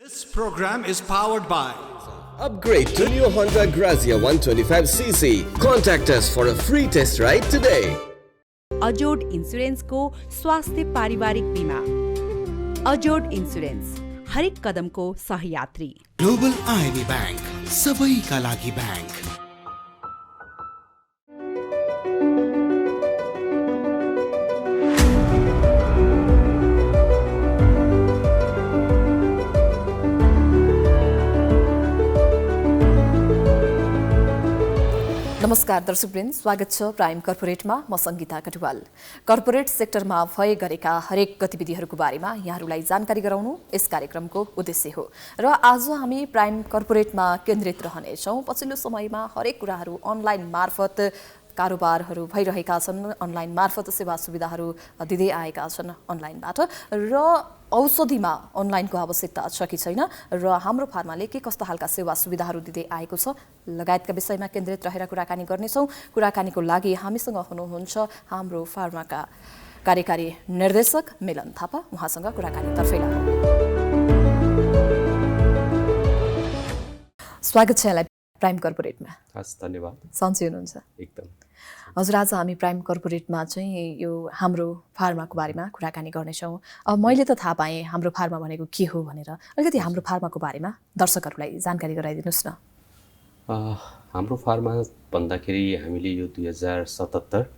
This program is powered by Upgrade to new Honda Grazia 125cc. Contact us for a free test ride today. अजोड इन्स्योरेन्सको स्वास्थ्य पारिवारिक बिमा। अजोड insurance हरेक कदमको सहयात्री। Global IB Bank, सबैका लागि bank. नमस्कार दर्शकवृन्द, स्वागत छ प्राइम कर्पोरेटमा। म सङ्गीता कटुवाल। कर्पोरेट सेक्टरमा भए गरेका हरेक गतिविधिहरूको बारेमा यहाँहरूलाई जानकारी गराउनु यस कार्यक्रमको उद्देश्य हो। र आज हामी प्राइम कर्पोरेटमा केन्द्रित रहनेछौँ। पछिल्लो समयमा हरेक कुराहरू अनलाइन मार्फत कारोबारहरू भइरहेका छन्, अनलाइन मार्फत सेवा सुविधाहरू दिँदै आएका छन् अनलाइनबाट। र औषधिमा अनलाइनको आवश्यकता छ कि छैन र हाम्रो फार्माले के कस्ता खालका सेवा सुविधाहरू दिँदै आएको छ लगायतका विषयमा केन्द्रित रहेर कुराकानी गर्नेछौँ। कुराकानीको लागि हामीसँग हुनुहुन्छ हाम्रो फार्माका कार्यकारी निर्देशक मिलन थापा। उहाँसँग कुराकानीतर्फ लागौँ। स्वागत छ यहाँलाई प्राइम कर्पोरेटमा। हस्, धन्यवाद। सन्चै हुनुहुन्छ? एकदम। हजुर, आज हामी प्राइम कर्पोरेटमा चाहिँ यो हाम्रो फार्माको बारेमा कुराकानी गर्नेछौँ। मैले त थाहा पाएँ हाम्रो फार्मा भनेको के हो भनेर। अलिकति हाम्रो फार्माको बारेमा दर्शकहरूलाई जानकारी गराइदिनुहोस् न। हाम्रो फार्मा भन्दाखेरि हामीले यो 2077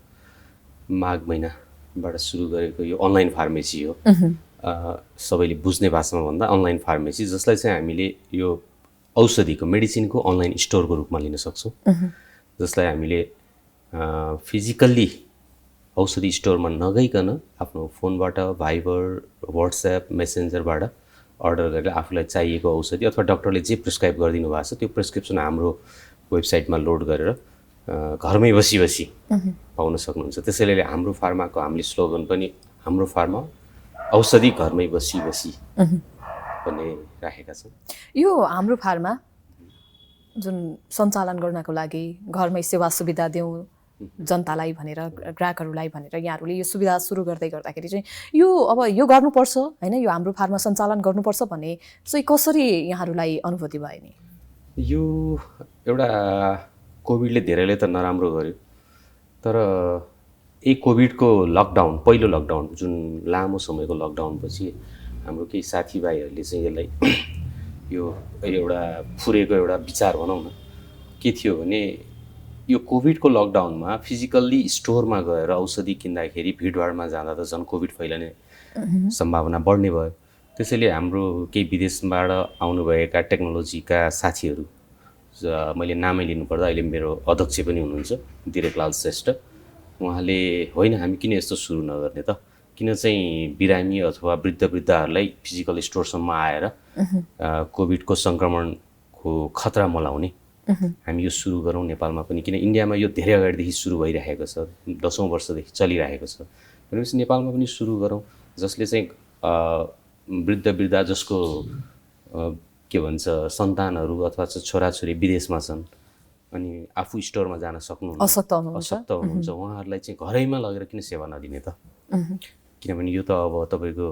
माघ महिनाबाट सुरु गरेको यो अनलाइन फार्मेसी हो। सबैले बुझ्ने भाषामा भन्दा अनलाइन फार्मेसी, जसलाई चाहिँ हामीले यो औषधिको मेडिसिनको अनलाइन स्टोरको रूपमा लिन सक्छौँ। जसलाई हामीले फिजिकल्ली औषधि स्टोरमा नगइकन आफ्नो फोनबाट, भाइबर, वाट्सएप, मेसेन्जरबाट अर्डर गरेर आफूलाई चाहिएको औषधि अथवा डक्टरले जे प्रिस्क्राइब गरिदिनु भएको छ त्यो प्रिस्क्रिप्सन हाम्रो वेबसाइटमा लोड गरेर घरमै बसी पाउन सक्नुहुन्छ। त्यसैले हाम्रो फार्माको हामीले स्लोगन पनि हाम्रो फार्मा औषधि घरमै बसी भन्ने राखेका छौँ। यो हाम्रो फार्मा जुन सञ्चालन गर्नको लागि घरमै सेवा सुविधा दिउँ जनतालाई भनेर, ग्राहकहरूलाई भनेर यहाँहरूले यो सुविधा सुरु गर्दाखेरि चाहिँ यो अब यो गर्नुपर्छ होइन, यो हाम्रो फार्मा सञ्चालन गर्नुपर्छ भन्ने चाहिँ कसरी यहाँहरूलाई अनुभूति भयो नि? यो एउटा कोभिडले धेरैले त नराम्रो गर्यो, तर यही कोभिडको लकडाउन, पहिलो लकडाउन जुन लामो समयको लकडाउनपछि हाम्रो केही साथीभाइहरूले चाहिँ यसलाई यो एउटा फुरेको एउटा विचार भनौँ न के थियो भने यो कोभिडको लकडाउनमा फिजिकल्ली स्टोरमा गएर औषधि किन्दाखेरि भिडभाडमा जाँदा त झन् कोभिड फैलिने सम्भावना बढ्ने भयो। त्यसैले हाम्रो केही विदेशबाट आउनुभएका टेक्नोलोजीका साथीहरू, मैले नामै लिनुपर्दा अहिले मेरो अध्यक्ष पनि हुनुहुन्छ दिरेकलाल श्रेष्ठ, उहाँले होइन हामी किन यस्तो सुरु नगर्ने त, किन चाहिँ बिरामी अथवा वृद्धहरूलाई फिजिकल स्टोरसम्म आएर कोभिडको सङ्क्रमणको खतरा मलाउने, हामी यो सुरु गरौँ नेपालमा पनि। किन इन्डियामा यो धेरै अगाडिदेखि सुरु भइरहेको छ, 10औं वर्षदेखि चलिरहेको छ, भनेपछि नेपालमा पनि सुरु गरौँ जसले चाहिँ वृद्ध जसको के भन्छ सन्तानहरू अथवा छोराछोरी विदेशमा छन् अनि आफू स्टोरमा जान सक्नुहुन्न, असक्त हुनुहुन्छ, उहाँहरूलाई चाहिँ घरैमा लगेर किन सेवा नदिने त? किनभने यो त अब तपाईँको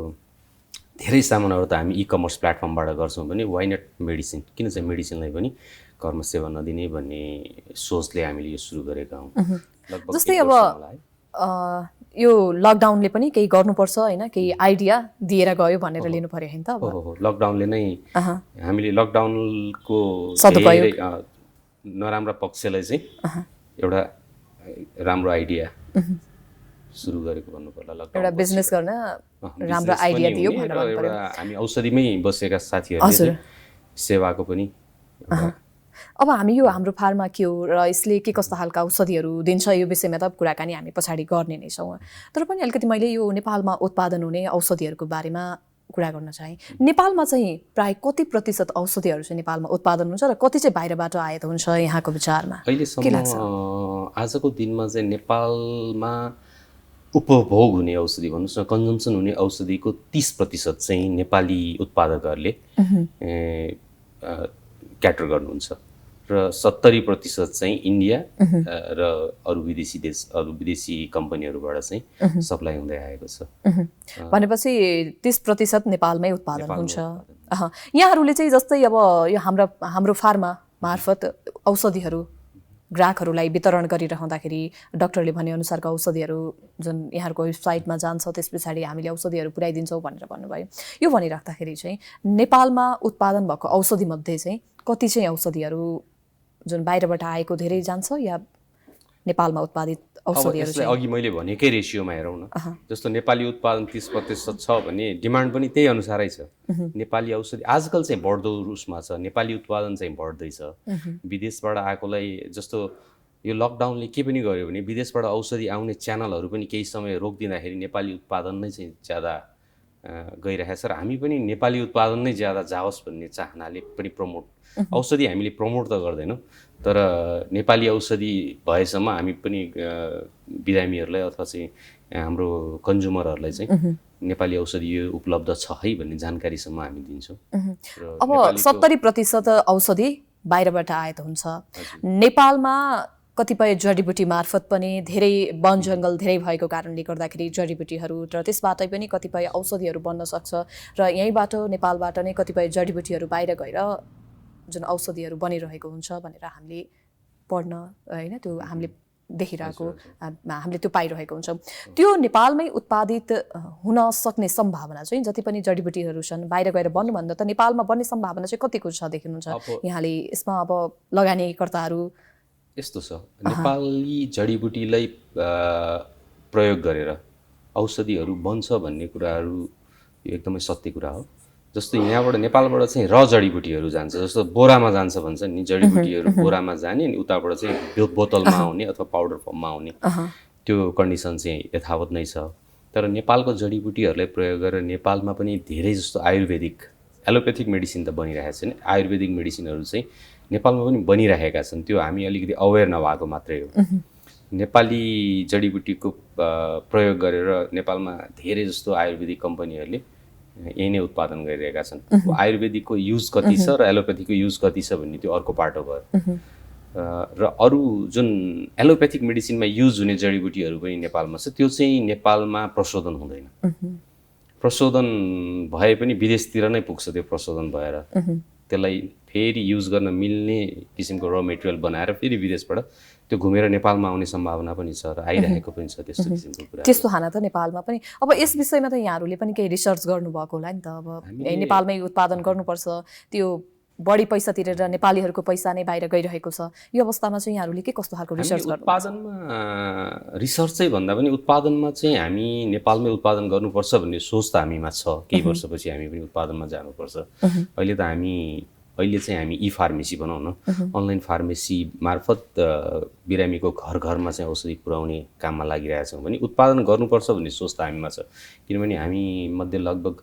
धेरै सामानहरू त हामी ई-कमर्स प्लेटफर्मबाट गर्छौँ भने वाइ नट मेडिसिन, किन चाहिँ मेडिसिनलाई पनि घरमा सेवा नदिने भन्ने सोचले हामीले यो सुरु गरेका हौँ। जस्तै अब यो लकडाउनले पनि केही गर्नुपर्छ होइन, केही आइडिया दिएर गयो भनेर लिनु पर्यो होइन त? हो, लकडाउनले नै हामीले लकडाउनको नराम्रो पक्षलाई चाहिँ एउटा राम्रो आइडिया सुरु गरेको भन्नु पर्ला। एउटा बिजनेस गर्न राम्रो आइडिया दियो भनेर भन्नु पर्यो। हामी औषधिमै बसेका साथीहरूले सेवाको पनि अब हामी यो हाम्रो फार्मा के हो र यसले के कस्ता खालका औषधिहरू दिन्छ यो विषयमा त कुराकानी हामी पछाडि गर्ने नै छौँ। तर पनि अलिकति मैले यो नेपालमा उत्पादन हुने औषधिहरूको बारेमा कुरा गर्न चाहेँ। नेपालमा चाहिँ प्राय कति प्रतिशत औषधिहरू चाहिँ नेपालमा उत्पादन हुन्छ र कति चाहिँ बाहिरबाट आएको हुन्छ यहाँको विचारमा? अहिलेसम्म आजको दिनमा चाहिँ नेपालमा उपभोग हुने औषधि भन्नुहोस् न, कन्जम्सन हुने औषधिको 30% चाहिँ नेपाली उत्पादकहरूले क्याटर गर्नुहुन्छ। र 70% चाहिँ इन्डिया र अरू विदेशी कम्पनीहरूबाट चाहिँ सप्लाई हुँदै आएको छ। भनेपछि 30% नेपालमै उत्पादन हुन्छ। यहाँहरूले चाहिँ जस्तै अब यो हाम्रो फार्मा मार्फत औषधिहरू ग्राहकहरूलाई वितरण गरिरहँदाखेरि डाक्टरले भनेअनुसारको औषधिहरू जुन यहाँहरूको वेबसाइटमा जान्छ त्यस पछाडि हामीले औषधिहरू पुर्याइदिन्छौँ भनेर भन्नुभयो। यो भनिराख्दाखेरि चाहिँ नेपालमा उत्पादन भएको औषधिमध्ये चाहिँ कति चाहिँ औषधिहरू जुन बाहिरबाट आएको धेरै जान्छ या नेपालमा उत्पादित औषधिहरू चाहिँ अघि मैले भनेकै रेसियोमा हेरौँ न, जस्तो नेपाली उत्पादन 30% छ भने डिमान्ड पनि त्यही अनुसारै छ। नेपाली औषधि आजकल चाहिँ बढ्दो उसमा छ, नेपाली उत्पादन चाहिँ बढ्दैछ। विदेशबाट आएकोलाई जस्तो यो लकडाउनले के पनि गर्यो भने विदेशबाट औषधि आउने च्यानलहरू पनि केही समय रोकिदिँदाखेरि नेपाली उत्पादन नै चाहिँ ज्यादा गइरहेको छ र हामी पनि नेपाली उत्पादन नै ज्यादा जाओस् भन्ने चाहनाले पनि औषधि हामीले प्रमोट त गर्दैनौँ, तर नेपाली औषधि भएसम्म हामी पनि बिरामीहरूलाई अथवा चाहिँ हाम्रो कन्ज्युमरहरूलाई चाहिँ नेपाली औषधि यो उपलब्ध छ है भन्ने जानकारीसम्म हामी दिन्छौँ। अब 70% औषधि बाहिरबाट आएको हुन्छ। नेपालमा कतिपय जडीबुटी मार्फत पनि धेरै वन जङ्गल धेरै भएको कारणले गर्दाखेरि जडीबुटीहरू र त्यसबाटै पनि कतिपय औषधिहरू बन्न सक्छ र यहीँबाट नेपालबाट नै कतिपय जडीबुटीहरू बाहिर गएर जुन औषधिहरू बनिरहेको हुन्छ भनेर हामीले पढ्न होइन त्यो हामीले देखिरहेको हामीले त्यो पाइरहेको हुन्छ। त्यो नेपालमै उत्पादित हुन सक्ने सम्भावना चाहिँ जति पनि जडीबुटीहरू छन् बाहिर गएर बन्नुभन्दा त नेपालमा बन्ने सम्भावना चाहिँ कतिको छ देखिनुहुन्छ यहाँले? यसमा अब लगानीकर्ताहरू यस्तो छ, नेपाली जडीबुटीलाई प्रयोग गरेर औषधिहरू बन्छ भन्ने कुराहरू यो एकदमै सत्य कुरा हो। जस्तो यहाँबाट नेपालबाट चाहिँ र जडीबुटीहरू जान्छ, जस्तो बोरामा जान्छ भन्छ नि, जडीबुटीहरू बोरामा जाने अनि उताबाट चाहिँ बोतलमा आउने अथवा पाउडर फर्ममा आउने त्यो कन्डिसन चाहिँ यथावत नै छ। तर नेपालको जडीबुटीहरूलाई प्रयोग गरेर नेपालमा पनि धेरै जस्तो आयुर्वेदिक एलोपेथिक मेडिसिन त बनिरहेको छ नि, आयुर्वेदिक मेडिसिनहरू चाहिँ नेपालमा पनि बनिरहेका छन्। त्यो हामी अलिकति अवेर नभएको मात्रै हो। नेपाली जडीबुटीको प्रयोग गरेर नेपालमा धेरै जस्तो आयुर्वेदिक कम्पनीहरूले यही नै उत्पादन गरिरहेका छन्। आयुर्वेदिकको युज कति छ र एलोपेथीको युज कति छ भन्ने त्यो अर्को पाटो भयो। र अरू जुन एलोपेथिक मेडिसिनमा युज हुने जडीबुटीहरू पनि नेपालमा छ, त्यो चाहिँ नेपालमा प्रशोधन हुँदैन। प्रशोधन भए पनि विदेशतिर नै पुग्छ त्यो प्रशोधन भएर, त्यसलाई फेरि युज गर्न मिल्ने किसिमको र मेटेरियल बनाएर फेरि विदेशबाट त्यो घुमेर नेपालमा आउने सम्भावना पनि छ र आइरहेको पनि छ त्यस्तो किसिमको कुरा। त्यस्तो खाना त नेपालमा पनि अब यस विषयमा त यहाँहरूले पनि केही रिसर्च गर्नुभएको होला नि त। अब नेपालमै उत्पादन गर्नुपर्छ, त्यो बढी पैसा तिरेर नेपालीहरूको पैसा नै बाहिर गइरहेको छ, यो अवस्थामा चाहिँ यहाँहरूले के कस्तो खालको रिसर्च गर्नु? उत्पादनमा रिसर्च चाहिँ भन्दा पनि उत्पादनमा चाहिँ हामी नेपालमै उत्पादन गर्नुपर्छ भन्ने सोच त हामीमा छ। केही वर्षपछि हामी पनि उत्पादनमा जानुपर्छ। अहिले चाहिँ हामी ई फार्मेसी बनाउन, अनलाइन फार्मेसी मार्फत बिरामीको घर घरमा चाहिँ औषधि पुर्याउने काममा लागिरहेछौँ भने उत्पादन गर्नुपर्छ भन्ने सोच त हामीमा छ। किनभने हामी मध्ये लगभग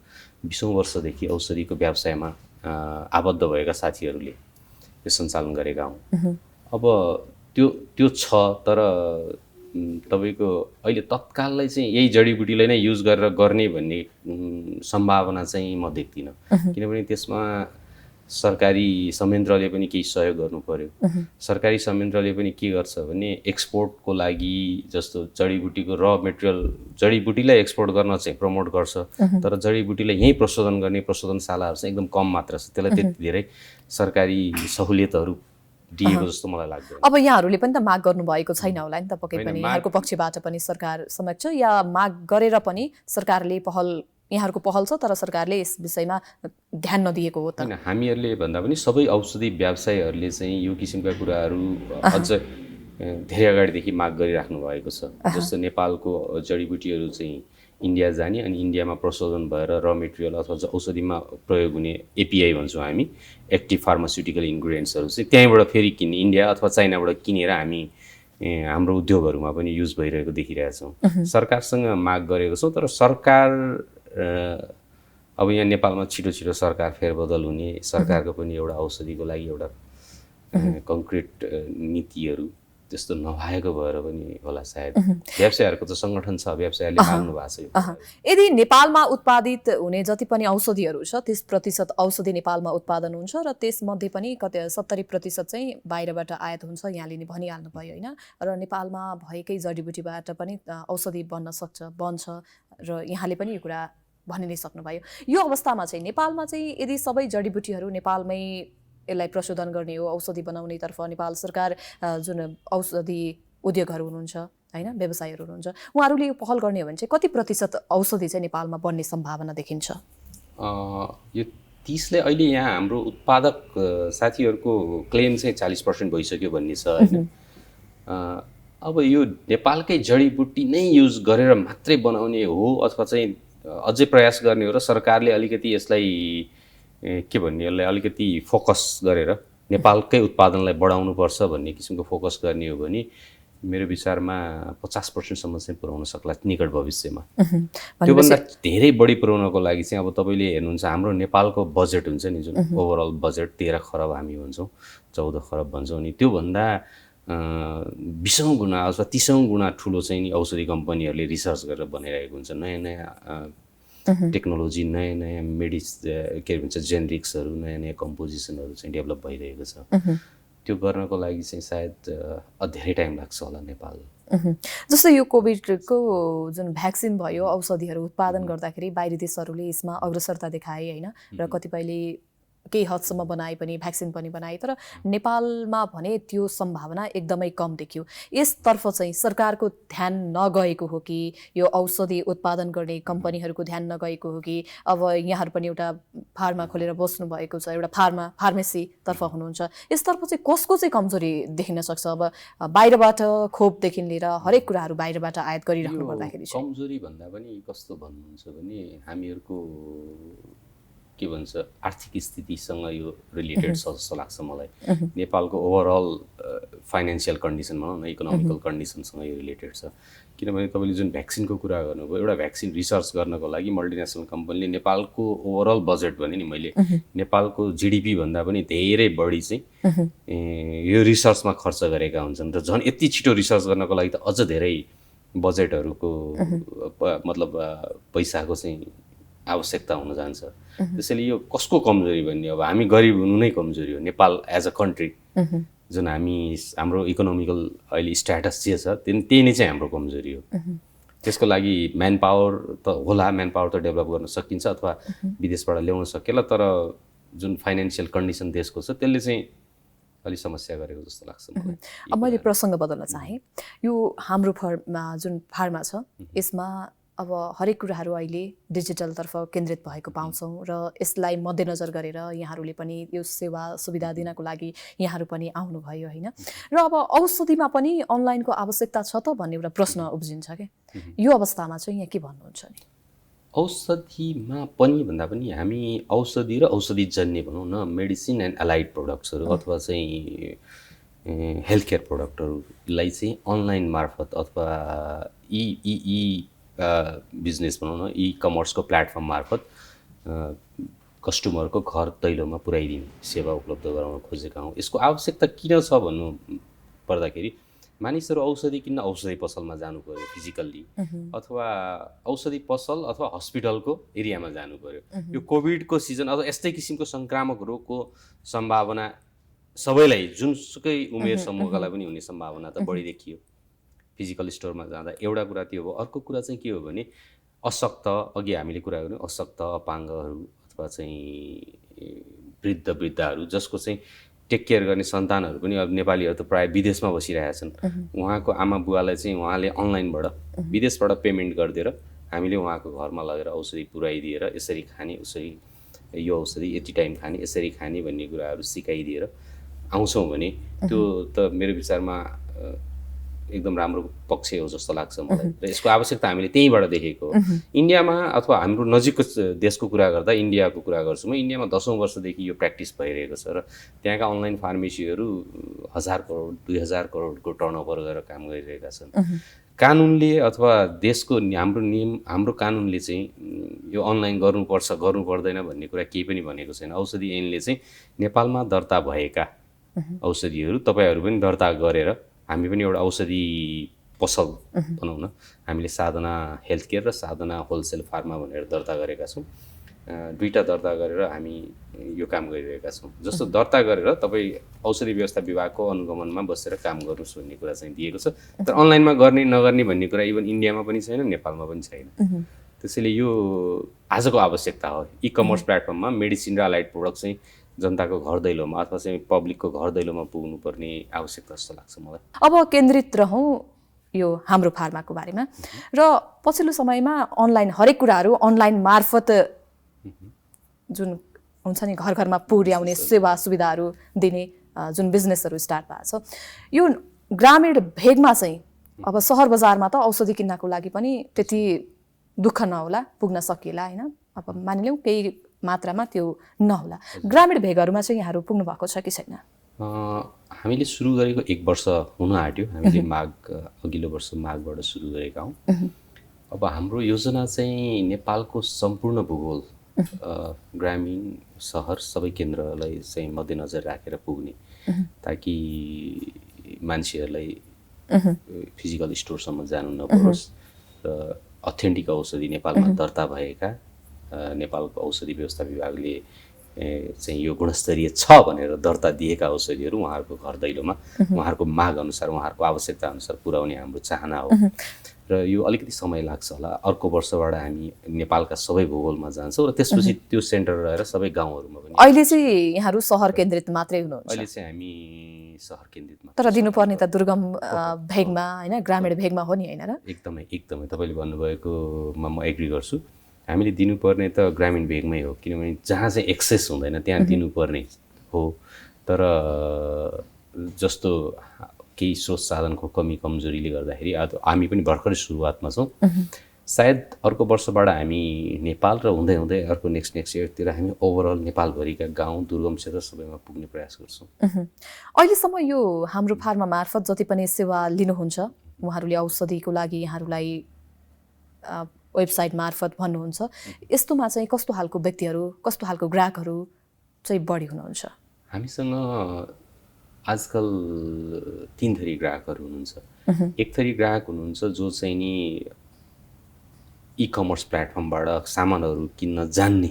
20औं वर्षदेखि औषधिको व्यवसायमा आबद्ध भएका साथीहरूले यो सञ्चालन गरेका हौँ। अब त्यो छ, तर तपाईँको अहिले तत्काललाई चाहिँ यही जडीबुटीलाई नै युज गरेर गर्ने भन्ने सम्भावना चाहिँ म देख्दिनँ। किनभने त्यसमा सरकारी संयन्त्रले पनि केही सहयोग गर्नु पर्यो। सरकारी संयन्त्रले पनि के गर्छ भने एक्सपोर्टको लागि जस्तो जडीबुटीको र मेटेरियल जडीबुटीलाई एक्सपोर्ट गर्न चाहिँ प्रमोट गर्छ, तर जडीबुटीलाई यहीँ प्रशोधन गर्ने प्रशोधनशालाहरू चाहिँ एकदम कम मात्र छ। त्यसलाई त्यति धेरै सरकारी सहुलियतहरू दिएको जस्तो मलाई लाग्दैन। अब यहाँहरूले पनि त माग गर्नुभएको छैन होला नि त पक्कै पनि, यहाँहरूको पक्षबाट पनि सरकार समक्ष या माग गरेर पनि सरकारले यहाँहरूको पहल छ तर सरकारले यस विषयमा ध्यान नदिएको हो त? हामीहरूले भन्दा पनि सबै औषधि व्यवसायीहरूले चाहिँ यो किसिमका कुराहरू अझ धेरै अगाडिदेखि माग गरिराख्नु भएको छ। जस्तो नेपालको जडीबुटीहरू चाहिँ इन्डिया जाने अनि इन्डियामा प्रशोधन भएर र मेटेरियल अथवा औषधिमा प्रयोग हुने एपिआई भन्छौँ हामी, एक्टिभ फार्मास्युटिकल इन्ग्रिडियन्ट्सहरू चाहिँ त्यहीँबाट फेरि किन्ने, इन्डिया अथवा चाइनाबाट किनेर हामी हाम्रो उद्योगहरूमा पनि युज भइरहेको देखिरहेछौँ। सरकारसँग माग गरेको छौँ, तर सरकार अब यहाँ नेपालमा छिटो छिटो सरकार फेरबदल हुने, सरकारको पनि एउटा औषधिको लागि एउटा कङ्क्रिट नीतिहरू त्यस्तो नभएको भएर पनि होला सायद। व्यवसायहरूको त सङ्गठन छ, व्यवसायले पाल्नु भएको छ। यदि नेपालमा उत्पादित हुने जति पनि औषधिहरू छ त्यस प्रतिशत औषधि नेपालमा उत्पादन हुन्छ र त्यसमध्ये पनि कति 70% चाहिँ बाहिरबाट आयात हुन्छ, यहाँले नि भनिहाल्नु भयो होइन। र नेपालमा भएकै जडीबुटीबाट पनि औषधि बन्छ र यहाँले पनि यो कुरा भनि नै सक्नुभयो। यो अवस्थामा चाहिँ नेपालमा चाहिँ यदि सबै जडीबुटीहरू नेपालमै यसलाई प्रशोधन गर्ने हो, औषधि बनाउनेतर्फ नेपाल सरकार जुन औषधि उद्योगहरू हुनुहुन्छ होइन, व्यवसायहरू हुनुहुन्छ, उहाँहरूले यो पहल गर्ने हो भने चाहिँ कति प्रतिशत औषधि चाहिँ नेपालमा बन्ने सम्भावना देखिन्छ? यो 30ले अहिले यहाँ हाम्रो उत्पादक साथीहरूको क्लेम चाहिँ 40% भइसक्यो भन्ने छ होइन। अब यो नेपालकै जडीबुटी नै युज गरेर मात्रै बनाउने हो अथवा चाहिँ अझै प्रयास गर्ने हो र सरकारले अलिकति यसलाई के भन्ने, यसलाई अलिकति फोकस गरेर नेपालकै उत्पादनलाई बढाउनुपर्छ भन्ने किसिमको फोकस गर्ने हो भने मेरो विचारमा 50%सम्म चाहिँ पुर्याउन सक्ला निकट भविष्यमा। त्योभन्दा धेरै बढी पुर्याउनको लागि चाहिँ अब तपाईँले हेर्नुहुन्छ हाम्रो नेपालको बजेट हुन्छ नि, जुन ओभरअल बजेट 13 खरब हामी भन्छौँ, 14 खरब भन्छौँ, अनि त्योभन्दा 20औं गुणा अथवा 30औं गुणा ठुलो चाहिँ नि औषधि कम्पनीहरूले रिसर्च गरेर बनाइरहेको हुन्छ। नयाँ नयाँ टेक्नोलोजी, नयाँ नयाँ के भन्छ जेनेरिक्सहरू, नयाँ नयाँ कम्पोजिसनहरू चाहिँ डेभलप भइरहेको छ। त्यो गर्नको लागि चाहिँ सायद धेरै टाइम लाग्छ होला नेपाल। जस्तो यो कोभिडको जुन भ्याक्सिन भयो, औषधिहरू उत्पादन गर्दाखेरि बाहिरी देशहरूले यसमा अग्रसरता देखाए होइन, र कतिपयले केही हदसम्म बनाए पनि, भ्याक्सिन पनि बनाए, तर नेपालमा भने त्यो सम्भावना एकदमै कम देखियो। यसतर्फ चाहिँ सरकारको ध्यान नगएको हो कि यो औषधि उत्पादन गर्ने कम्पनीहरूको ध्यान नगएको हो कि अब यहाँहरू पनि एउटा फार्मा खोलेर बस्नु भएको छ, एउटा फार्मेसीतर्फ हुनुहुन्छ, यसतर्फ चाहिँ कसको चाहिँ कमजोरी देखिन सक्छ? अब बाहिरबाट खोपदेखि लिएर हरेक कुराहरू बाहिरबाट आयात गरिराख्नु पर्दाखेरि कमजोरी भन्दा पनि कस्तो भन्नुहुन्छ भने हामीहरूको के भन्छ आर्थिक स्थितिसँग यो रिलेटेड छ जस्तो लाग्छ मलाई। नेपालको ओभरअल फाइनेन्सियल कन्डिसन भनौँ न, इकोनोमिकल कन्डिसनसँग यो रिलेटेड छ। किनभने तपाईँले जुन भ्याक्सिनको कुरा गर्नुभयो, एउटा भ्याक्सिन रिसर्च गर्नको लागि मल्टिनेसनल कम्पनीले नेपालको ओभरअल बजेट भने नि मैले नेपालको जिडिपी भन्दा पनि धेरै बढी चाहिँ यो रिसर्चमा खर्च गरेका हुन्छन्। र झन् यति छिटो रिसर्च गर्नको लागि त अझ धेरै बजेटहरूको मतलब पैसाको चाहिँ आवश्यकता हुन जान्छ। त्यसैले यो कसको कमजोरी भन्ने, अब हामी गरिब हुनु नै कमजोरी हो नेपाल एज अ कन्ट्री। जुन हाम्रो इकोनोमिकल अहिले स्ट्याटस जे छ त्यही नै चाहिँ हाम्रो कमजोरी हो। त्यसको लागि म्यान पावर त होला, म्यान पावर त डेभलप गर्न सकिन्छ अथवा विदेशबाट ल्याउन सकिएला, तर जुन फाइनेन्सियल कन्डिसन देशको छ त्यसले चाहिँ अलि समस्या गरेको जस्तो लाग्छ मलाई। अब मैले प्रसङ्ग बदल्न चाहेँ, यो हाम्रो जुन फार्मा छ यसमा अब हरेक कुराहरू अहिले डिजिटलतर्फ केन्द्रित भएको पाउँछौँ र यसलाई मध्यनजर गरेर यहाँहरूले पनि यो सेवा सुविधा दिनको लागि यहाँहरू पनि आउनुभयो होइन। र अब औषधिमा पनि अनलाइनको आवश्यकता छ त भन्ने एउटा प्रश्न उब्जिन्छ क्या, यो अवस्थामा चाहिँ यहाँ के भन्नुहुन्छ नि? औषधिमा पनि भन्दा पनि हामी औषधि र औषधिजन्य भनौँ न, मेडिसिन एन्ड एलाइड प्रोडक्ट्सहरू अथवा चाहिँ हेल्थ केयर प्रोडक्टहरूलाई चाहिँ अनलाइन मार्फत अथवा बिजनेस भनौँ न, इ कमर्सको प्लेटफर्म मार्फत कस्टमरको घर दैलोमा पुर्याइदिने सेवा उपलब्ध गराउन खोजेका हौँ। यसको आवश्यकता किन छ भन्नु पर्दाखेरि मानिसहरू औषधि किन्न औषधि पसलमा जानु पर्यो फिजिकल्ली, अथवा औषधि पसल अथवा हस्पिटलको एरियामा जानु पर्यो। यो कोभिडको सिजन अथवा यस्तै किसिमको सङ्क्रामक रोगको सम्भावना सबैलाई, जुनसुकै उमेर समूहकालाई पनि हुने सम्भावना त बढी देखियो। फिजिकल स्टोरमा जाँदा एउटा कुरा त्यो हो। अर्को कुरा चाहिँ के हो भने अशक्त, अघि हामीले कुरा गर्यौँ, अशक्त अपाङ्गहरू अथवा चाहिँ वृद्धहरू जसको चाहिँ टेक केयर गर्ने सन्तानहरू पनि, अब नेपालीहरू त प्रायः विदेशमा बसिरहेका छन्, उहाँको आमा बुवालाई चाहिँ उहाँले अनलाइनबाट विदेशबाट पेमेन्ट गरिदिएर हामीले उहाँको घरमा लगेर औषधि पुऱ्याइदिएर यसरी खाने, उसरी यो औषधि यति टाइम खाने, यसरी खाने भन्ने कुराहरू सिकाइदिएर आउँछौँ भने त्यो त मेरो विचारमा एकदम राम्रो पक्ष हो जस्तो लाग्छ मलाई। र यसको आवश्यकता हामीले त्यहीँबाट देखेको हो। इन्डियामा अथवा हाम्रो नजिकको देशको कुरा गर्दा इन्डियाको कुरा गर्छु म, इन्डियामा 10औं वर्षदेखि यो प्र्याक्टिस भइरहेको छ र त्यहाँका अनलाइन फार्मेसीहरू 1000 करोड 2000 करोडको टर्नओभर गरेर काम गरिरहेका छन्। कानुनले अथवा देशको हाम्रो कानुनले चाहिँ यो अनलाइन गर्नुपर्छ गर्नु पर्दैन भन्ने कुरा केही पनि भनेको छैन। औषधि ऐनले चाहिँ नेपालमा दर्ता भएका औषधिहरू तपाईँहरू पनि दर्ता गरेर हामी पनि एउटा औषधि पसल भनौँ न, हामीले साधना हेल्थ केयर र साधना होलसेल फार्मा भनेर दर्ता गरेका छौँ। दुईवटा दर्ता गरेर हामी यो काम गरिरहेका छौँ। जस्तो दर्ता गरेर तपाईँ औषधि व्यवस्था विभागको अनुगमनमा बसेर काम गर्नुहोस् भन्ने कुरा चाहिँ दिएको छ। तर अनलाइनमा गर्ने नगर्ने भन्ने कुरा इभन इन्डियामा पनि छैन, नेपालमा पनि छैन। त्यसैले यो आजको आवश्यकता हो। इ कमर्स प्लेटफर्ममा मेडिसिन र अलाइड प्रोडक्ट चाहिँ जनताको घर दैलोमा अथवा चाहिँ पब्लिकको घर दैलोमा पुग्नुपर्ने आवश्यकता जस्तो लाग्छ मलाई। अब केन्द्रित रहौँ यो हाम्रो फार्माको बारेमा र पछिल्लो समयमा अनलाइन हरेक कुराहरू अनलाइन मार्फत जुन हुन्छ नि घर घरमा पुर्याउने सेवा सुविधाहरू दिने जुन बिजनेसहरू स्टार्ट भएको छ, यो ग्रामीण भेगमा चाहिँ अब सहर बजारमा त औषधि किन्नको लागि पनि त्यति दुःख नहोला, पुग्न सकिएला होइन, अब मानिलिउँ केही मात्रामा त्यो नहोला। ग्रामीण भेगहरूमा चाहिँ यहाँहरू पुग्नु भएको छ कि छैन? हामीले सुरु गरेको 1 वर्ष हुन आँट्यो। हामीले अघिल्लो वर्ष माघबाट सुरु गरेका हौँ। अब हाम्रो योजना चाहिँ नेपालको सम्पूर्ण भूगोल ग्रामीण सहर सबै केन्द्रलाई चाहिँ मध्यनजर राखेर पुग्ने, ताकि मान्छेहरूलाई फिजिकल स्टोरसम्म जानु नपरोस् र अथेन्टिक औषधि नेपालमा दर्ता भएका नेपालको औषधि व्यवस्था विभागले चाहिँ यो गुणस्तरीय छ भनेर दर्ता दिएका औषधिहरू उहाँहरूको घर दैलोमा उहाँहरूको माग अनुसार उहाँहरूको आवश्यकता अनुसार पुर्याउने हाम्रो चाहना हो। र यो अलिकति समय लाग्छ होला। अर्को वर्षबाट हामी नेपालका सबै भूगोलमा जान्छौँ र त्यसपछि त्यो सेन्टर रहेर सबै गाउँहरूमा पनि। अहिले चाहिँ यहाँहरू सहर केन्द्रित मात्रै हुनुहुन्छ? अहिले चाहिँ हामी सहर केन्द्रित मात्र। तर दिनुपर्ने त दुर्गम भेगमा होइन, ग्रामीण भेगमा हो नि होइन र? एकदमै एकदमै तपाईँले भन्नुभएकोमा म एग्री गर्छु। हामीले दिनुपर्ने त ग्रामीण भेगमै हो, किनभने जहाँ चाहिँ एक्सेस हुँदैन त्यहाँ दिनुपर्ने हो। तर जस्तो केही स्रोत साधनको कमी कमजोरीले गर्दाखेरि हामी पनि भर्खरै सुरुवातमा छौँ। सायद अर्को वर्षबाट हामी नेपाल र हुँदै हुँदै अर्को नेक्स्ट इयरतिर हामी ओभरअल नेपालभरिका गाउँ दुर्गम क्षेत्र सबैमा पुग्ने प्रयास गर्छौँ। अहिलेसम्म यो हाम्रो फार्मा मार्फत जति पनि सेवा लिनुहुन्छ, उहाँहरूले औषधिको लागि यहाँहरूलाई वेबसाइट मार्फत भन्नुहुन्छ, यस्तोमा चाहिँ कस्तो खालको व्यक्तिहरू, कस्तो खालको ग्राहकहरू चाहिँ बढी हुनुहुन्छ? हामीसँग आजकल 3 थरी ग्राहकहरू हुनुहुन्छ। एक थरी ग्राहक हुनुहुन्छ जो चाहिँ नि इ कमर्स प्लेटफर्मबाट सामानहरू किन्न जान्ने,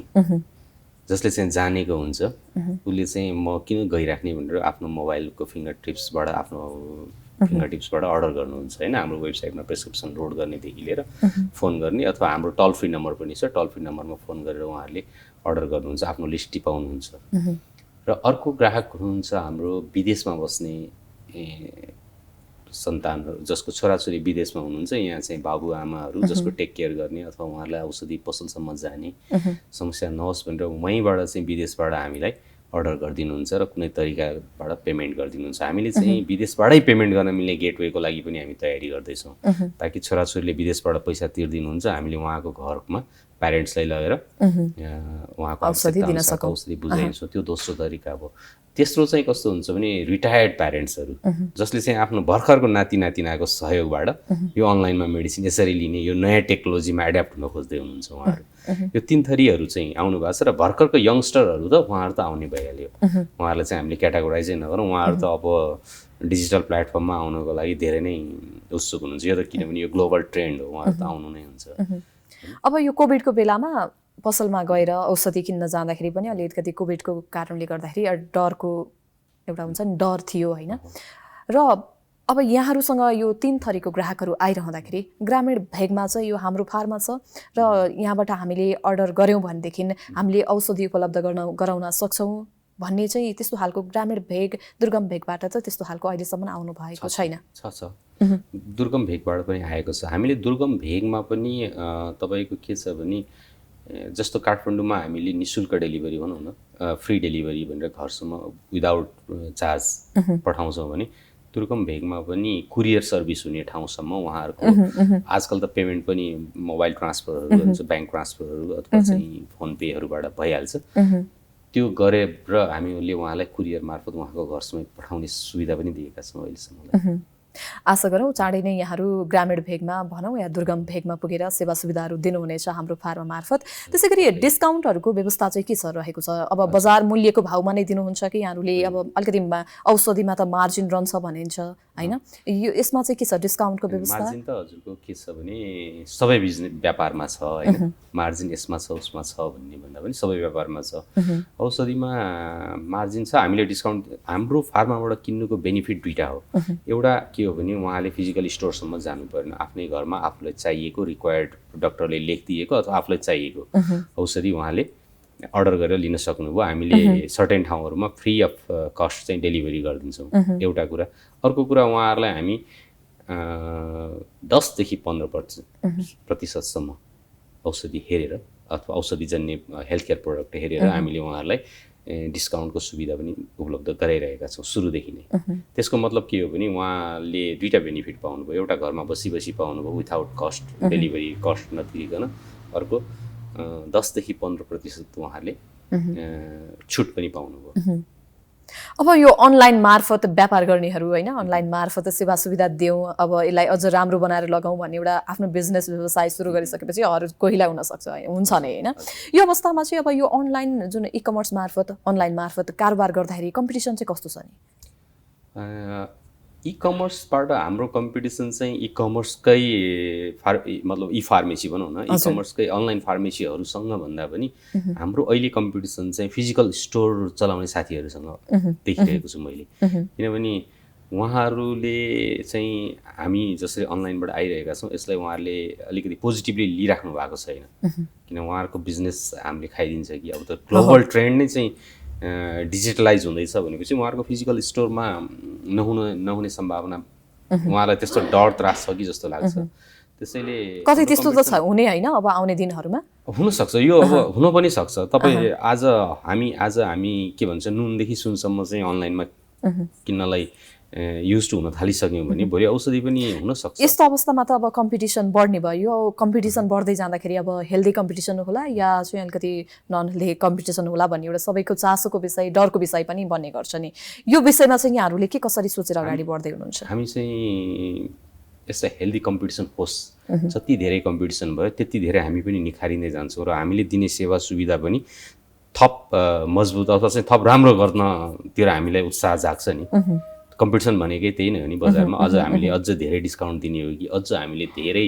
जसले चाहिँ जानेको हुन्छ। उसले चाहिँ म किन गइराख्ने भनेर आफ्नो मोबाइलको फिङ्गर टिप्सबाट अर्डर गर्नुहुन्छ होइन। हाम्रो वेबसाइटमा प्रेस्क्रिप्सन लोड गर्नेदेखि लिएर फोन गर्ने, अथवा हाम्रो टोल फ्री नम्बर पनि छ, टोल फ्री नम्बरमा फोन गरेर उहाँहरूले अर्डर गर्नुहुन्छ, आफ्नो लिस्ट टिपाउनुहुन्छ। र अर्को ग्राहक हुनुहुन्छ हाम्रो विदेशमा बस्ने सन्तानहरू, जसको छोराछोरी विदेशमा हुनुहुन्छ, यहाँ चाहिँ बाबुआमाहरू जसको टेक केयर गर्ने अथवा उहाँहरूलाई औषधि पसलसम्म जाने समस्या नहोस् भनेर वहीँबाट चाहिँ विदेशबाट हामीलाई अर्डर गरिदिनुहुन्छ र कुनै तरिकाबाट पेमेन्ट गरिदिनुहुन्छ। हामीले चाहिँ विदेशबाटै पेमेन्ट गर्न मिल्ने गेटवेको लागि पनि हामी तयारी गर्दैछौँ, ताकि छोराछोरीले विदेशबाट पैसा तिर्दिनुहुन्छ, हामीले उहाँको घरमा प्यारेन्ट्सलाई लगेर उहाँको औषधि बुझाइदिन्छौँ। त्यो दोस्रो तरिका हो। तेस्रो चाहिँ कस्तो हुन्छ भने रिटायर्ड प्यारेन्ट्सहरू जसले चाहिँ आफ्नो भर्खरको नाति नातिनाको सहयोगबाट यो अनलाइनमा मेडिसिन यसरी लिने, यो नयाँ टेक्नोलोजीमा एड्याप्ट हुन खोज्दै हुनुहुन्छ उहाँहरू। यो 3 थरीहरू चाहिँ आउनु भएको छ र भर्खरको यङ्स्टरहरू त उहाँहरू त आउने भइहाल्यो। उहाँहरूलाई चाहिँ हामीले क्याटेगोराइजै नगरौँ, उहाँहरू त अब डिजिटल प्लेटफर्ममा आउनको लागि धेरै नै उत्सुक हुनुहुन्छ। यो त किनभने यो ग्लोबल ट्रेन्ड हो, उहाँहरू त आउनु नै हुन्छ। अब यो कोभिडको बेलामा पसलमा गएर औषधि किन्न जाँदाखेरि पनि अलिकति कोभिडको कारणले गर्दाखेरि डरको एउटा हुन्छ नि, डर थियो होइन। र अब यहाँहरूसँग यो 3 थरीको ग्राहकहरू आइरहँदाखेरि ग्रामीण भेगमा चाहिँ यो हाम्रो फार्मा छ र यहाँबाट हामीले अर्डर गऱ्यौँ भनेदेखि हामीले औषधि उपलब्ध गराउन सक्छौँ भन्ने चाहिँ त्यस्तो खालको ग्रामीण भेग दुर्गम भेगबाट त त्यस्तो खालको अहिलेसम्म आउनु भएको छैन? छ दुर्गम भेगबाट पनि आएको छ। हामीले दुर्गम भेगमा पनि तपाईँको के छ भने जस्तो काठमाडौँमा हामीले निःशुल्क डेलिभरी भनौँ न, फ्री डेलिभरी भनेर घरसम्म विदाउट चार्ज पठाउँछौँ भने दुर्गम भेगमा पनि कुरियर सर्भिस हुने ठाउँसम्म उहाँहरूको आजकल त पेमेन्ट पनि मोबाइल ट्रान्सफरहरू हुन्छ, ब्याङ्क ट्रान्सफरहरू अथवा चाहिँ फोन पेहरूबाट भइहाल्छ। त्यो गरेर हामीले उहाँलाई कुरियर मार्फत उहाँको घरसम्म पठाउने सुविधा पनि दिएका छौँ अहिलेसम्म। आशा गरौँ चाँडै नै यहाँहरू ग्रामीण भेगमा भनौँ या दुर्गम भेगमा पुगेर सेवा सुविधाहरू दिनुहुनेछ हाम्रो फार्मा मार्फत। त्यसै गरी डिस्काउन्टहरूको व्यवस्था चाहिँ के छ रहेको छ? अब बजार मूल्यको भाउमा नै दिनुहुन्छ कि यहाँहरूले अब अलिकति औषधिमा त मार्जिन रहन्छ भनिन्छ, हैन यो यसमा चाहिँ के छ डिस्काउन्टको व्यवस्था मार्जिन त हजुरको के छ भने सबै बिजनेस व्यापारमा छ हैन मार्जिन यसमा छ उसमा छ भन्ने भन्दा पनि सबै व्यापारमा छ औषधिमा मार्जिन छ हामीले डिस्काउन्ट हाम्रो फार्माबाट किन्नुको बेनिफिट दुईटा हो एउटा के हो भने उहाँले फिजिकल स्टोरसम्म जानु पर्दैन आफ्नै घरमा आफूलाई चाहिएको रिक्वायर्ड डक्टरले लेखिदिएको अथवा आफूलाई चाहिएको औषधि उहाँले अर्डर गरेर लिन सक्नुभयो हामीले सर्टेन ठाउँहरूमा फ्री अफ कस्ट चाहिँ डेलिभरी गरिदिन्छौँ एउटा कुरा अर्को कुरा उहाँहरूलाई हामी 10 देखि 15% औषधि हेरेर अथवा औषधिजन्य हेल्थ केयर प्रोडक्ट हेरेर हामीले उहाँहरूलाई डिस्काउन्टको सुविधा पनि उपलब्ध गराइरहेका छौँ सुरुदेखि नै त्यसको मतलब के हो भने उहाँले दुईटा बेनिफिट पाउनुभयो एउटा घरमा बसी पाउनुभयो विथआउट कस्ट डेलिभरी कस्ट नतिरिकन अर्को 10 देखि 15% उहाँले छुट पनि पाउनुभयो अब यो अनलाइन मार्फत व्यापार गर्नेहरू हैन अनलाइन मार्फत सेवा सुविधा देऊ अब यसलाई अझ राम्रो बनाएर लगाऊ भन्ने एउटा आफ्नो बिजनेस व्यवसाय सुरु गरिसकेपछि अरू कोहीलाई हुन सक्छ हुन्छ नै हैन यो अवस्थामा चाहिँ अब यो अनलाइन जुन ई-कमर्स मार्फत अनलाइन मार्फत कारोबार गर्दाखेरि कम्पिटिसन चाहिँ कस्तो छ नि ई-कमर्सबाट हाम्रो कम्पिटिसन चाहिँ ई-कमर्सकै मतलब ई-फार्मेसी भनौँ न ई-कमर्सकै अनलाइन फार्मेसीहरूसँग भन्दा पनि हाम्रो अहिले कम्पिटिसन चाहिँ फिजिकल स्टोर चलाउने साथीहरूसँग देखिरहेको छु मैले किनभने उहाँहरूले चाहिँ हामी जसरी अनलाइनबाट आइरहेका छौँ यसलाई उहाँहरूले अलिकति पोजिटिभली लिइराख्नु भएको छैन किन उहाँहरूको बिजनेस हामीले खाइदिन्छ कि अब त ग्लोबल ट्रेन्ड नै चाहिँ डिजिटलाइज हुँदैछ भनेपछि उहाँहरूको फिजिकल स्टोरमा नहुने सम्भावना उहाँलाई त्यस्तो डर त्रास छ कि जस्तो लाग्छ त्यसैले कतै त्यस्तो त छ हुने हैन अब आउने दिनहरुमा हुनसक्छ यो अब हुन पनि सक्छ तपाईँ आज हामी के भन्छ नुनदेखि सुनसम्म चाहिँ अनलाइनमा किन्नलाई युज टु हुन थालिसक्यौँ भने भोलि औषधि पनि हुन सक्छ यस्तो अवस्थामा त अब कम्पिटिसन बढ्ने भयो कम्पिटिसन बढ्दै जाँदाखेरि अब हेल्दी कम्पिटिसन होला या चाहिँ अलिकति नन हेल्दी कम्पिटिसन होला भन्ने एउटा सबैको चासोको विषय डरको विषय पनि बन्ने गर्छ नि यो विषयमा चाहिँ यहाँहरूले के कसरी सोचेर अगाडि बढ्दै हुनुहुन्छ हामी चाहिँ यस्ता हेल्दी कम्पिटिसन होस् जति धेरै कम्पिटिसन भयो त्यति धेरै हामी पनि निखारिँदै जान्छौँ र हामीले दिने सेवा सुविधा पनि थप मजबुत अथवा चाहिँ थप राम्रो गर्नतिर हामीलाई उत्साह जाग्छ नि कम्पिटिसन भनेकै त्यही नै हो नि बजारमा अझ हामीले अझ धेरै डिस्काउन्ट दिने हो कि अझ हामीले धेरै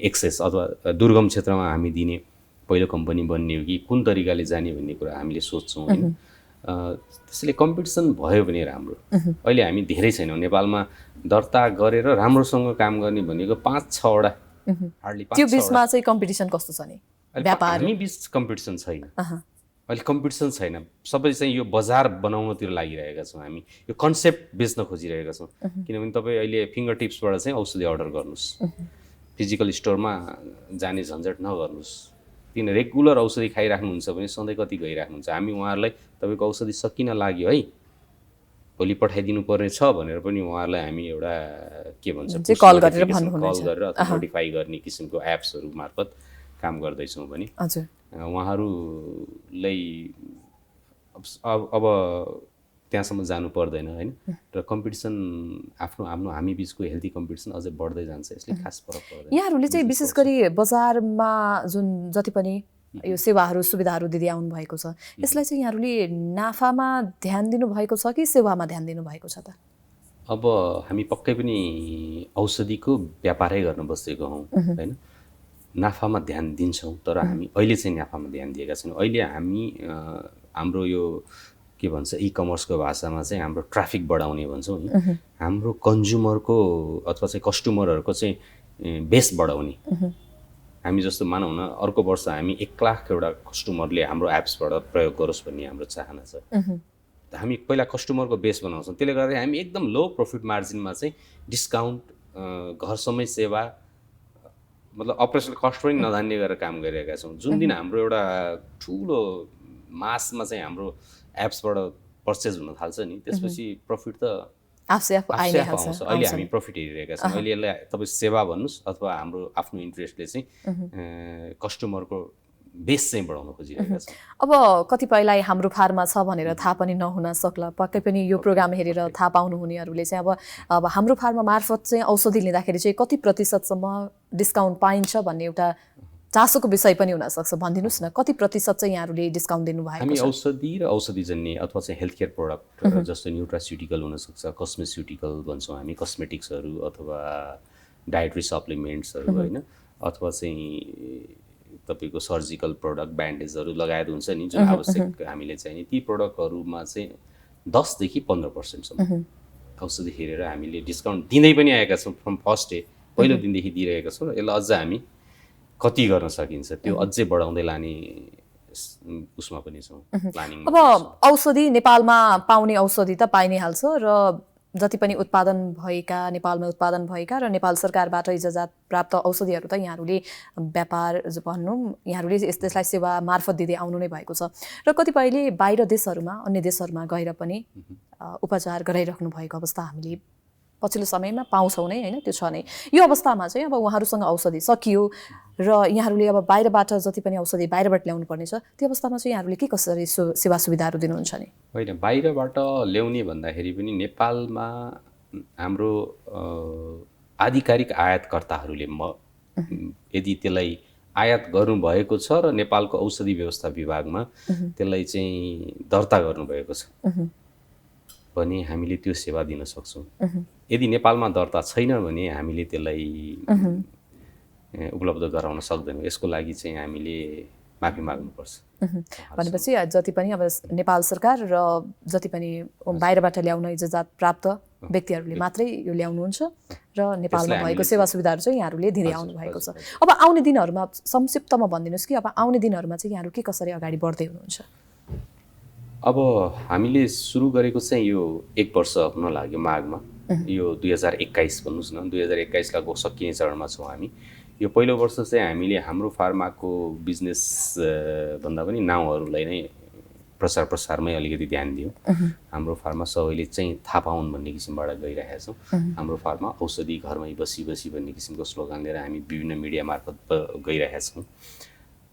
एक्सेस अथवा दुर्गम क्षेत्रमा हामी दिने पहिलो कम्पनी बन्ने हो कि कुन तरिकाले जाने भन्ने कुरा हामीले सोच्छौँ होइन त्यसैले कम्पिटिसन भयो भने राम्रो अहिले हामी धेरै छैनौँ नेपालमा दर्ता गरेर राम्रोसँग काम गर्ने भनेको 5-6 वटा हार्डली 5-6 त्यो बिचमा चाहिँ कम्पिटिसन कस्तो छ नि व्यापार हामी बिच कम्पिटिसन छैन अहिले कम्पिटिसन छैन सबै चाहिँ यो बजार बनाउनतिर लागिरहेका छौँ हामी यो कन्सेप्ट बेच्न खोजिरहेका छौँ किनभने तपाईँ अहिले फिङ्गर टिप्सबाट चाहिँ औषधि अर्डर गर्नुहोस् फिजिकल स्टोरमा जाने झन्झट नगर्नुहोस् किन रेगुलर औषधि खाइराख्नुहुन्छ भने सधैँ कति गइराख्नुहुन्छ हामी उहाँहरूलाई तपाईँको औषधि सकिन लाग्यो है भोलि पठाइदिनु पर्ने छ भनेर पनि उहाँहरूलाई हामी एउटा के भन्छ कल गरेर अथवा नोटिफाई गर्ने किसिमको एप्सहरू मार्फत काम गर्दैछौँ भने हजुर उहाँहरूलाई अब त्यहाँसम्म जानु पर्दैन हैन र कम्पिटिसन आफ्नो हामी बिचको हेल्दी कम्पिटिसन अझै बढ्दै जान्छ यसले खास फरक पर्दैन यहाँहरूले चाहिँ विशेष गरी बजारमा जुन जति पनि यो सेवाहरू सुविधाहरू दिँदै आउनु भएको छ यसलाई चाहिँ यहाँहरूले नाफामा ध्यान दिनु भएको छ कि सेवामा ध्यान दिनु भएको छ त अब हामी पक्कै पनि औषधिको व्यापारै गर्न बसेको हौँ हैन नाफामा ध्यान दिन्छौँ तर हामी अहिले चाहिँ नाफामा ध्यान दिएका छैनौँ अहिले हामी हाम्रो यो के भन्छ ई-कमर्सको भाषामा चाहिँ हाम्रो ट्राफिक बढाउने भन्छौँ नि हाम्रो कन्ज्युमरको अथवा चाहिँ कस्टमरहरूको चाहिँ बेस बढाउने हामी जस्तो मानौँ न अर्को वर्ष हामी 1 लाख एउटा कस्टमरले हाम्रो एप्सबाट प्रयोग गरोस् भन्ने हाम्रो चाहना छ हामी पहिला कस्टमरको बेस बनाउँछौँ त्यसले गर्दा हामी एकदम लो प्रफिट मार्जिनमा चाहिँ डिस्काउन्ट घरसम्मै सेवा मतलब अपरेसनल कस्ट पनि नजान्ने गरेर काम गरिरहेका छौँ जुन दिन हाम्रो एउटा ठुलो मासमा चाहिँ हाम्रो एप्सबाट पर्चेज हुन थाल्छ नि त्यसपछि प्रफिट त आफै आउँछ अहिले हामी प्रफिट हेरिरहेका छौँ अहिले यसलाई तपाईँ सेवा भन्नुहोस् अथवा हाम्रो आफ्नो इन्ट्रेस्टले चाहिँ कस्टमरको बेस चाहिँ बढाउन खोजिरहेका छौँ अब कतिपयलाई हाम्रो फार्मा छ भनेर थाहा पनि नहुन सक्ला पक्कै पनि यो प्रोग्राम हेरेर थाहा पाउनु हुनेहरूले चाहिँ अब हाम्रो फार्मा मार्फत चाहिँ औषधि लिँदाखेरि चाहिँ कति प्रतिशतसम्म डिस्काउन्ट पाइन्छ भन्ने एउटा चासोको विषय पनि हुनसक्छ, भनिदिनुहोस् न कति प्रतिशत चाहिँ यहाँहरूले डिस्काउन्ट दिनुभएको हामी छ? औषधि र औषधिजन्य अथवा चाहिँ हेल्थ केयर प्रडक्ट जस्तो न्युट्रास्युटिकल हुनसक्छ, कस्मेस्युटिकल भन्छौँ हामी, कस्मेटिक्सहरू अथवा डायट्री सप्लिमेन्ट्सहरू होइन, अथवा चाहिँ तपाईँको सर्जिकल प्रडक्ट ब्यान्डेजहरू लगायत हुन्छ नि जुन आवश्यक हामीले चाहिने ती प्रडक्टहरूमा चाहिँ 10 देखि 15% औषधि हेरेर हामीले डिस्काउन्ट दिँदै पनि आएका छौँ। फ्रम फर्स्ट डे पहिलो दिनदेखि दिइरहेका छौँ र यसलाई अझ हामी कति गर्न सकिन्छ त्यो अझै बढाउँदै लाने उसमा पनि छौँ, प्लानिङ। अब औषधि नेपालमा पाउने औषधि त पाइ नै हाल्छ र जति पनि उत्पादन भएका, नेपालमा उत्पादन भएका र नेपाल सरकारबाट इजाजत प्राप्त औषधिहरू त यहाँहरूले व्यापार भनौँ यहाँहरूले त्यसलाई सेवा मार्फत दिँदै आउनु नै भएको छ र कतिपयले बाहिर देशहरूमा अन्य देशहरूमा गएर पनि उपचार गराइराख्नु भएको अवस्था हामीले पछिल्लो समयमा पाउँछौँ नै होइन, त्यो छ नै। यो अवस्थामा चाहिँ अब उहाँहरूसँग औषधि सकियो र यहाँहरूले अब बाहिरबाट जति पनि औषधि बाहिरबाट ल्याउनु पर्ने छ त्यो अवस्थामा चाहिँ यहाँहरूले के कसरी सेवा सुविधाहरू दिनुहुन्छ नि? होइन, बाहिरबाट ल्याउने भन्दाखेरि पनि नेपालमा हाम्रो आधिकारिक आयातकर्ताहरूले यदि त्यसलाई आयात गर्नुभएको छ र नेपालको औषधि व्यवस्था विभागमा त्यसलाई चाहिँ दर्ता गर्नुभएको छ भने हामीले त्यो सेवा दिन सक्छौँ। यदि नेपालमा दर्ता छैन भने हामीले त्यसलाई उपलब्ध गराउन सक्दैनौँ। यसको लागि चाहिँ हामीले माफी माग्नुपर्छ। भनेपछि जति पनि अब नेपाल सरकार र जति पनि बाहिरबाट ल्याउन इजाजत प्राप्त व्यक्तिहरूले मात्रै यो ल्याउनुहुन्छ र नेपालमा भएको सेवा सुविधाहरू चाहिँ यहाँहरूले दिँदै आउनु भएको छ। अब आउने दिनहरूमा संक्षिप्तमा भनिदिनुहोस् कि अब आउने दिनहरूमा चाहिँ यहाँहरू के कसरी अगाडि बढ्दै हुनुहुन्छ? अब हामीले सुरु गरेको चाहिँ यो 1 वर्ष हुन लाग्यो माघमा, यो 2021 भन्नुहोस् न, 2021 लगभग सकिने चरणमा छौँ हामी। यो पहिलो वर्ष चाहिँ हामीले हाम्रो फार्माको बिजनेस भन्दा पनि नाउँहरूलाई नै प्रचार प्रसारमै अलिकति ध्यान दियौँ। हाम्रो फार्मा सबैले चाहिँ थाहा पाउन् भन्ने किसिमबाट गइरहेका छौँ। हाम्रो फार्मा औषधि घरमै बसी बसी भन्ने किसिमको स्लोगन लिएर हामी विभिन्न मिडिया मार्फत गइरहेका छौँ।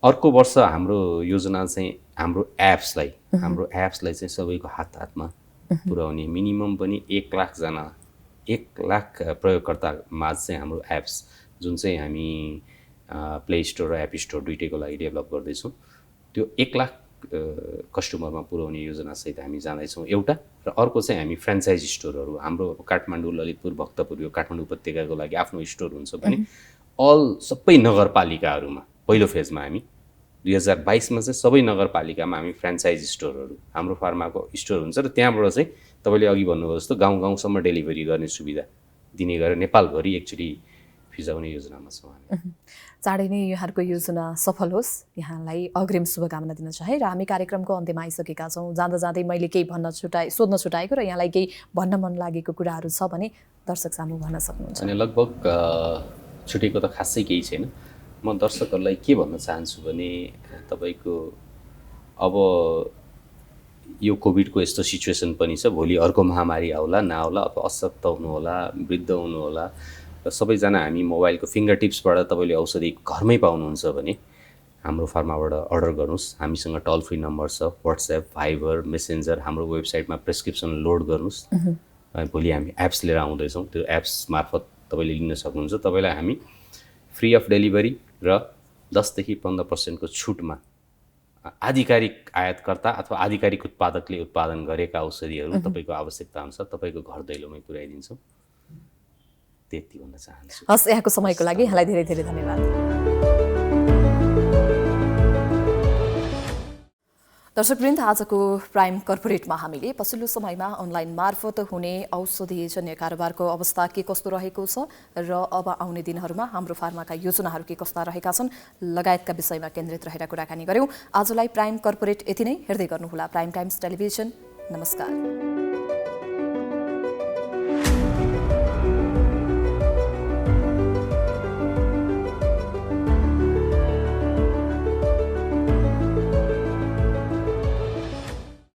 अर्को वर्ष हाम्रो योजना चाहिँ हाम्रो एप्सलाई चाहिँ सबैको हात हातमा पुर्याउने, मिनिमम पनि 1 लाख प्रयोगकर्तामा चाहिँ हाम्रो एप्स जुन चाहिँ हामी प्ले स्टोर र एप स्टोर दुइटैको लागि डेभलप गर्दैछौँ, त्यो 1 लाख कस्टमरमा पुर्याउने योजनासहित हामी जाँदैछौँ एउटा। र अर्को चाहिँ हामी फ्रेन्चाइज स्टोरहरू हाम्रो काठमाडौँ, ललितपुर, भक्तपुर यो काठमाडौँ उपत्यकाको लागि आफ्नो स्टोर हुन्छ भने सबै नगरपालिकाहरूमा पहिलो फेजमा हामी 2022मा चाहिँ सबै नगरपालिकामा हामी फ्रेन्चाइज स्टोरहरू हाम्रो फार्माको स्टोर हुन्छ र त्यहाँबाट चाहिँ तपाईँले अघि भन्नुभयो जस्तो गाउँ गाउँसम्म डेलिभरी गर्ने सुविधा दिने गरेर नेपालभरि एक्चुअली फिजाउने योजनामा छौँ हामी। चाँडै नै यहाँहरूको योजना सफल होस्, यहाँलाई अग्रिम शुभकामना दिन चाहे र हामी कार्यक्रमको अन्त्यमा आइसकेका छौँ। जाँदा जाँदै मैले केही सोध्न छुटाएको र यहाँलाई केही भन्न मन लागेको कुराहरू छ भने दर्शक सामु भन्न सक्नुहुन्छ? अनि लगभग छुटेको त खासै केही छैन। म दर्शकहरूलाई के भन्न चाहन्छु भने तपाईँको अब यो कोभिडको यस्तो सिचुएसन पनि छ, भोलि अर्को महामारी आउला नआउला अथवा अशक्त हुनुहोला, वृद्ध हुनुहोला र सबैजना हामी मोबाइलको फिङ्गर टिप्सबाट तपाईँले औषधि घरमै पाउनुहुन्छ भने हाम्रो फार्माबाट अर्डर गर्नुहोस्। हामीसँग टोल फ्री नम्बर छ, व्हाट्सएप, भाइबर, मेसेन्जर, हाम्रो वेबसाइटमा प्रेस्क्रिप्सन लोड गर्नुहोस्। भोलि हामी एप्स लिएर आउँदैछौँ, त्यो एप्स मार्फत तपाईँले लिन सक्नुहुन्छ। तपाईँलाई हामी फ्री अफ डेलिभरी र 10 देखि 15% को छुटमा आधिकारिक आयातकर्ता अथवा आधिकारिक उत्पादकले उत्पादन गरेका औषधिहरू तपाईँको आवश्यकता अनुसार तपाईँको घर दैलोमै पुर्याइदिन्छौँ। त्यति भन्न चाहन्छु। हस्, यहाँको समयको लागि यहाँलाई धेरै धेरै धन्यवाद। दर्शकवृन्द, आजको प्राइम कर्पोरेटमा हामीले पछिल्लो समयमा अनलाइन मार्फत हुने औषधिजन्य कारोबारको अवस्था के कस्तो रहेको छ र अब आउने दिनहरूमा हाम्रो फार्माका योजनाहरू के कस्ता रहेका छन् लगायतका विषयमा केन्द्रित रहेर कुराकानी गर्यौं। आजलाई प्राइम कर्पोरेट यति नै। हेर्दै गर्नुहोला प्राइम टाइम्स टेलिभिजन। नमस्कार।